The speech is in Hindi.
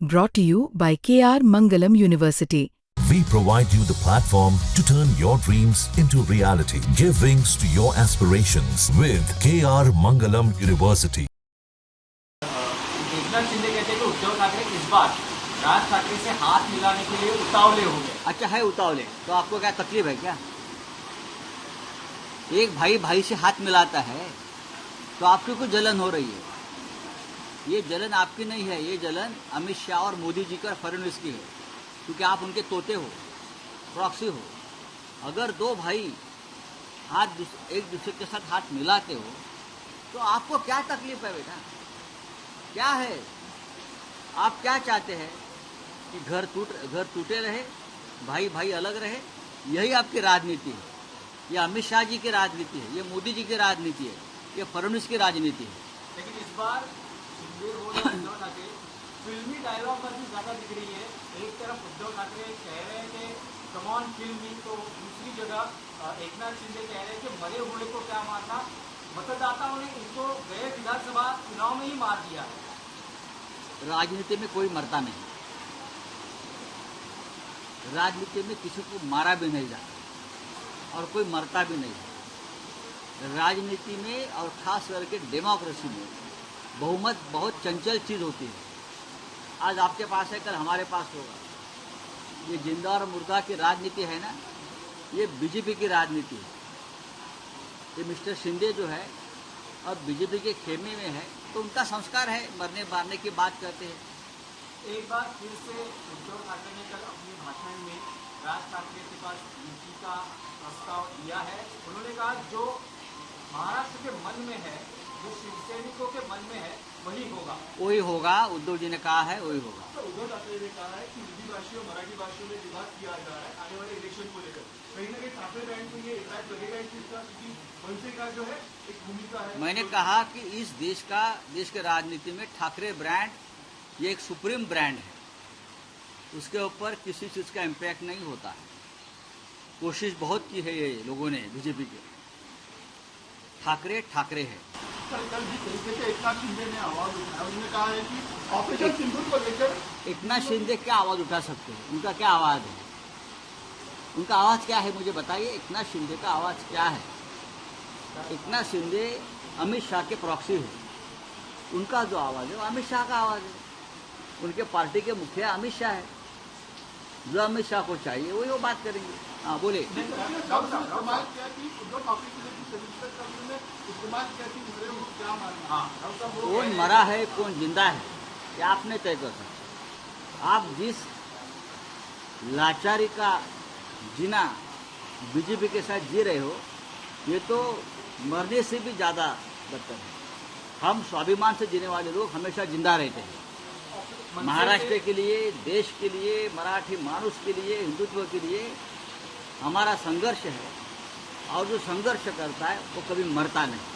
Brought to you by KR Mangalam University. We provide you the platform to turn your dreams into reality. Give wings to your aspirations with KR Mangalam University. Eknath Shinde कहते हैं कि उद्धव ठाकरे इस बार राज ठाकरे से हाथ मिलाने के लिए उतावले हो गए। अच्छा है उतावले, तो आपको क्या तकलीफ है क्या? एक भाई भाई से हाथ मिलाता है तो आपकी कुछ जलन हो रही है। ये जलन आपकी नहीं है, ये जलन अमित शाह और मोदी जी का, फडणवीस की है, क्योंकि आप उनके तोते हो, प्रॉक्सी हो। अगर दो भाई एक दूसरे के साथ हाथ मिलाते हो तो आपको क्या तकलीफ है बेटा? क्या है? आप क्या चाहते हैं कि घर टूटे रहे, भाई भाई अलग रहे? यही आपकी राजनीति है। ये अमित शाह जी की राजनीति है, ये मोदी जी की राजनीति है, ये फडणवीस की राजनीति है। लेकिन इस बार शिंदे हो या उद्धव ठाकरे फिल्मी डायलॉग पर भी ज्यादा दिख रही है। एक तरफ उद्धव ठाकरे कह रहे हैं कि कम ऑन किल मी, तो दूसरी जगह एकनाथ शिंदे कह रहे हैं कि मरे हुए को क्या मारना, मतदाताओं ने इनको गए विधानसभा चुनाव में ही मार दिया है। राजनीति में कोई मरता नहीं, राजनीति में किसी को मारा भी नहीं जाता और कोई मरता भी नहीं। राजनीति में और खास करके डेमोक्रेसी में बहुमत बहुत चंचल चीज होती है। आज आपके पास है, कल हमारे पास होगा। ये जिंदा और मुर्दा की राजनीति है ना, ये बीजेपी की राजनीति है। ये मिस्टर शिंदे जो है अब बीजेपी के खेमे में है, तो उनका संस्कार है, मरने मारने की बात करते हैं। एक बार फिर से उद्धव ठाकरे ने कल अपने भाषण में राज ठाकरे के पास नीति का प्रस्ताव दिया है। उन्होंने कहा जो महाराष्ट्र के मन में है, जो शिवसैनिकों के मन में है, वही होगा। वही होगा, उद्धव जी ने कहा है वही होगा। तो उद्धव ठाकरे ने कहा है कि हिंदी भाषी और मराठी भाषियों में विवाद किया जा रहा है आने वाले इलेक्शन को लेकर। कहीं ना कहीं ठाकरे बैंड को ये इफेक्ट लगेगा इस चीज का, क्योंकि मनसे का जो है एक भूमिका है। मैंने कहा कि इस देश के राजनीति में ठाकरे ब्रांड ये एक सुप्रीम ब्रांड है, उसके ऊपर किसी चीज का इम्पैक्ट नहीं होता है। कोशिश बहुत की है ये लोगों ने, बीजेपी के। ठाकरे ठाकरे है। कल जिस तरीके से एकनाथ शिंदे ने आवाज उठाया, उन्होंने कहा है कि ऑपरेशन सिंदूर को लेकर एकनाथ शिंदे क्या आवाज उठा सकते हैं? उनका क्या आवाज है? उनका आवाज क्या है मुझे बताइए। एकनाथ शिंदे का आवाज क्या है? एकनाथ शिंदे अमित शाह के प्रॉक्सी है। उनका जो आवाज है वो अमित शाह का आवाज है। उनके पार्टी के मुखिया अमित शाह है। जो अमित शाह को चाहिए वही वो बात करेंगे। हाँ बोले। कौन मरा है कौन जिंदा है ये आपने तय कर सकते। आप जिस लाचारी का जीना बीजेपी के साथ जी रहे हो, ये तो मरने से भी ज्यादा बदतर है। हम स्वाभिमान से जीने वाले लोग हमेशा जिंदा रहते हैं। महाराष्ट्र के लिए, देश के लिए, मराठी मानुष के लिए, हिंदुत्व के लिए हमारा संघर्ष है, और जो संघर्ष करता है वो कभी मरता नहीं।